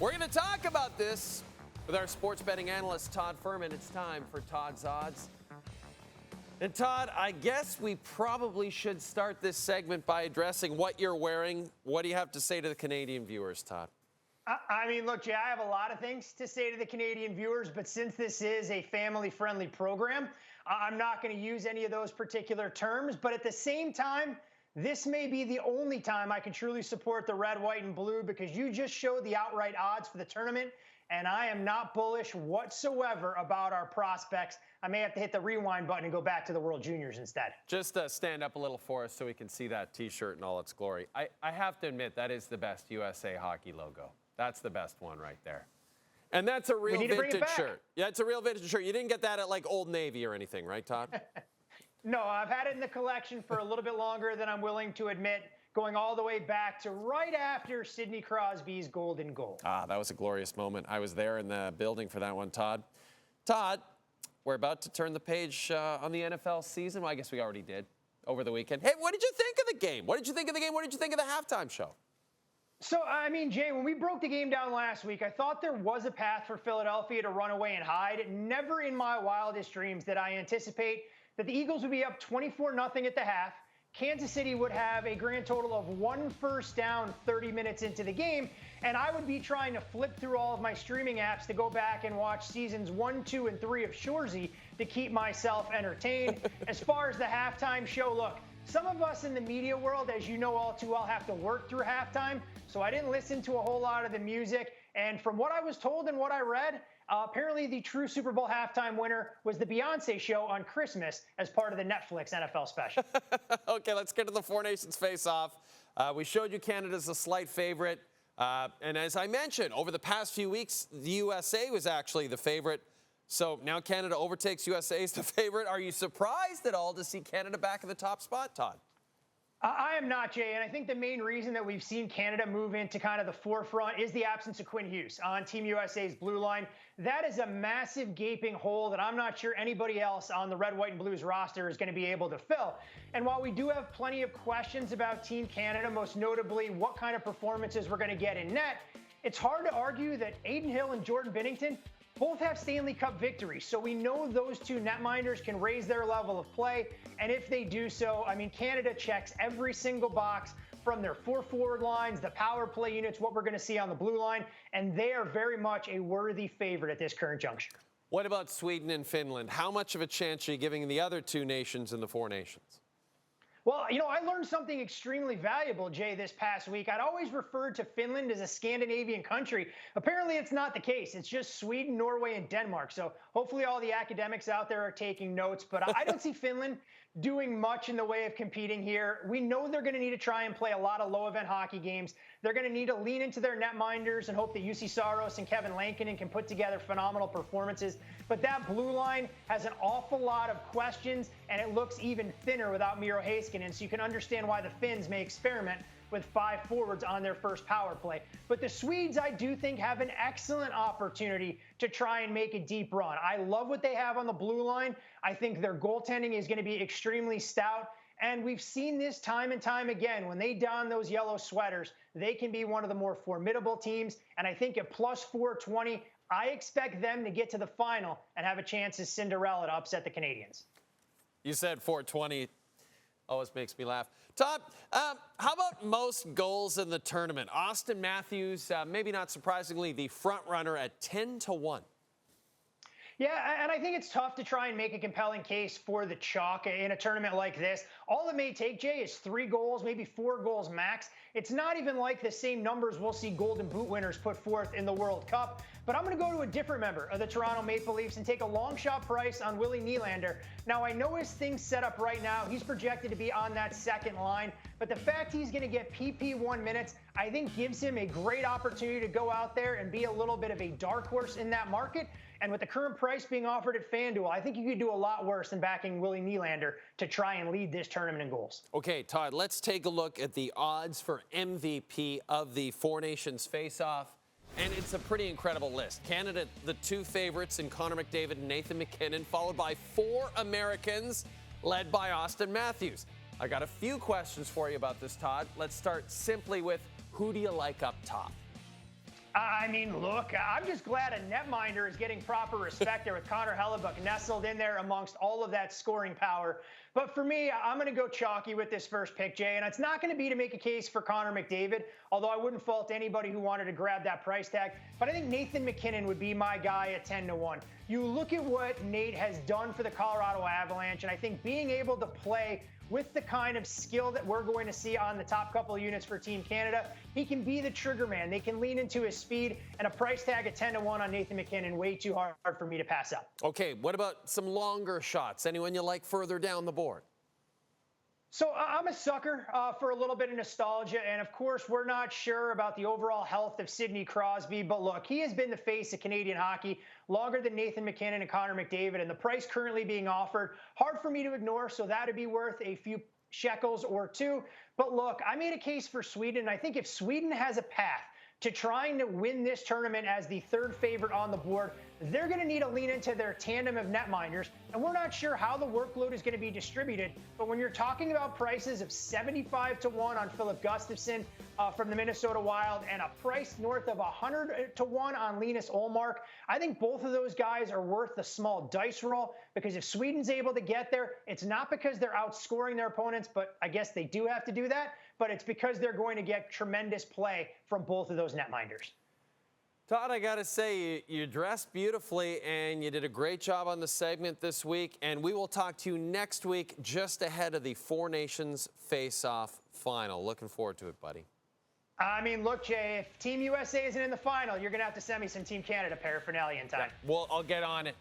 We're going to talk about this with our sports betting analyst, Todd Fuhrman. It's time for Todd's Odds. And Todd, I guess we probably should start this segment by addressing what you're wearing. What do you have to say to the Canadian viewers, Todd? I mean, look, Jay, I have a lot of things to say to the Canadian viewers, but since this is a family-friendly program, I'm not going to use any of those particular terms. But at the same time, this may be the only time I can truly support the red, white, and blue because you just showed the outright odds for the tournament, and I am not bullish whatsoever about our prospects. I may have to hit the rewind button and go back to the World Juniors instead. Just stand up a little for us so we can see that T-shirt in all its glory. I have to admit, that is the best USA hockey logo. That's the best one right there. And that's a real vintage shirt. Yeah, it's a real vintage shirt. You didn't get that at like Old Navy or anything, right, Todd? No, I've had it in the collection for a little bit longer than I'm willing to admit, going all the way back to right after Sidney Crosby's golden goal. Ah, that was a glorious moment. I was there in the building for that one, Todd. Todd, we're about to turn the page on the NFL season. Well, I guess we already did over the weekend. Hey, what did you think of the game? What did you think of the game? What did you think of the halftime show? So, I mean, Jay, when we broke the game down last week, I thought there was a path for Philadelphia to run away and hide. Never in my wildest dreams did I anticipate that the Eagles would be up 24-0 at the half. Kansas City would have a grand total of 1 first down 30 minutes into the game, and I would be trying to flip through all of my streaming apps to go back and watch seasons 1, 2, and 3 of Shoresy to keep myself entertained. As far as the halftime show, look, some of us in the media world, as you know all too well, have to work through halftime, so I didn't listen to a whole lot of the music. And from what I was told and what I read, apparently the true Super Bowl halftime winner was the Beyonce show on Christmas as part of the Netflix NFL special. Okay, let's get to the Four Nations face-off. We showed you Canada's a slight favorite. And as I mentioned, over the past few weeks, the USA was actually the favorite. So now Canada overtakes USA as the favorite. Are you surprised at all to see Canada back in the top spot, Todd? I am not, Jay, and I think the main reason that we've seen Canada move into kind of the forefront is the absence of Quinn Hughes on Team USA's blue line. That is a massive gaping hole that I'm not sure anybody else on the red, white, and blues roster is going to be able to fill. And while we do have plenty of questions about Team Canada, most notably what kind of performances we're going to get in net, it's hard to argue that Aiden Hill and Jordan Binnington both have Stanley Cup victories, so we know those two netminders can raise their level of play, and if they do so, I mean, Canada checks every single box from their 4 forward lines, the power play units, what we're going to see on the blue line, and they are very much a worthy favorite at this current juncture. What about Sweden and Finland? How much of a chance are you giving the other two nations in the Four Nations? Well, you know, I learned something extremely valuable, Jay, this past week. I'd always referred to Finland as a Scandinavian country. Apparently, it's not the case. It's just Sweden, Norway, and Denmark. So hopefully all the academics out there are taking notes. But I don't see Finland doing much in the way of competing here. We know they're going to need to try and play a lot of low-event hockey games. They're going to need to lean into their netminders and hope that UC Saros and Kevin Lankinen can put together phenomenal performances. But that blue line has an awful lot of questions, and it looks even thinner without Miro Heiskanen, so you can understand why the Finns may experiment with 5 forwards on their first power play. But the Swedes, I do think, have an excellent opportunity to try and make a deep run. I love what they have on the blue line. I think their goaltending is going to be extremely stout. And we've seen this time and time again. When they don those yellow sweaters, they can be one of the more formidable teams. And I think at plus 420, I expect them to get to the final and have a chance as Cinderella to upset the Canadians. You said 420. Always makes me laugh. Todd, how about most goals in the tournament? Austin Matthews, maybe not surprisingly, the front runner at 10-1. Yeah, and I think it's tough to try and make a compelling case for the chalk in a tournament like this. All it may take, Jay, is 3 goals, maybe 4 goals max. It's not even like the same numbers we'll see Golden Boot winners put forth in the World Cup. But I'm going to go to a different member of the Toronto Maple Leafs and take a long shot price on Willie Nylander. Now, I know his thing's set up right now. He's projected to be on that second line. But the fact he's going to get PP1 minutes, I think gives him a great opportunity to go out there and be a little bit of a dark horse in that market. And with the current price being offered at FanDuel, I think you could do a lot worse than backing Willie Nylander to try and lead this tournament in goals. Okay, Todd, let's take a look at the odds for MVP of the Four Nations face-off. And it's a pretty incredible list. Canada, the 2 favorites in Connor McDavid and Nathan MacKinnon, followed by 4 Americans, led by Austin Matthews. I got a few questions for you about this, Todd. Let's start simply with, who do you like up top? I mean, look, I'm just glad a netminder is getting proper respect there with Connor Hellebuck nestled in there amongst all of that scoring power. But for me, I'm going to go chalky with this first pick, Jay, and it's not going to be to make a case for Connor McDavid, although I wouldn't fault anybody who wanted to grab that price tag. But I think Nathan MacKinnon would be my guy at 10-1. You look at what Nate has done for the Colorado Avalanche, and I think being able to play with the kind of skill that we're going to see on the top couple of units for Team Canada, he can be the trigger man. They can lean into his speed, and a price tag at 10-1 on Nathan MacKinnon, way too hard for me to pass up. Okay, what about some longer shots? Anyone you like further down the board? So I'm a sucker for a little bit of nostalgia, and of course, we're not sure about the overall health of Sidney Crosby, but look, he has been the face of Canadian hockey longer than Nathan MacKinnon and Connor McDavid, and the price currently being offered, hard for me to ignore, so that'd be worth a few shekels or two. But look, I made a case for Sweden, and I think if Sweden has a path to trying to win this tournament as the third favorite on the board, they're going to need to lean into their tandem of netminders, and we're not sure how the workload is going to be distributed. But when you're talking about prices of 75-1 on Philip Gustafsson from the Minnesota Wild and a price north of 100-1 on Linus Ullmark, I think both of those guys are worth the small dice roll, because if Sweden's able to get there, it's not because they're outscoring their opponents, but I guess they do have to do that, but it's because they're going to get tremendous play from both of those netminders. Todd, I got to say, you dressed beautifully, and you did a great job on the segment this week, and we will talk to you next week just ahead of the Four Nations Face-Off final. Looking forward to it, buddy. I mean, look, Jay, if Team USA isn't in the final, you're going to have to send me some Team Canada paraphernalia in time. Yeah, well, I'll get on it.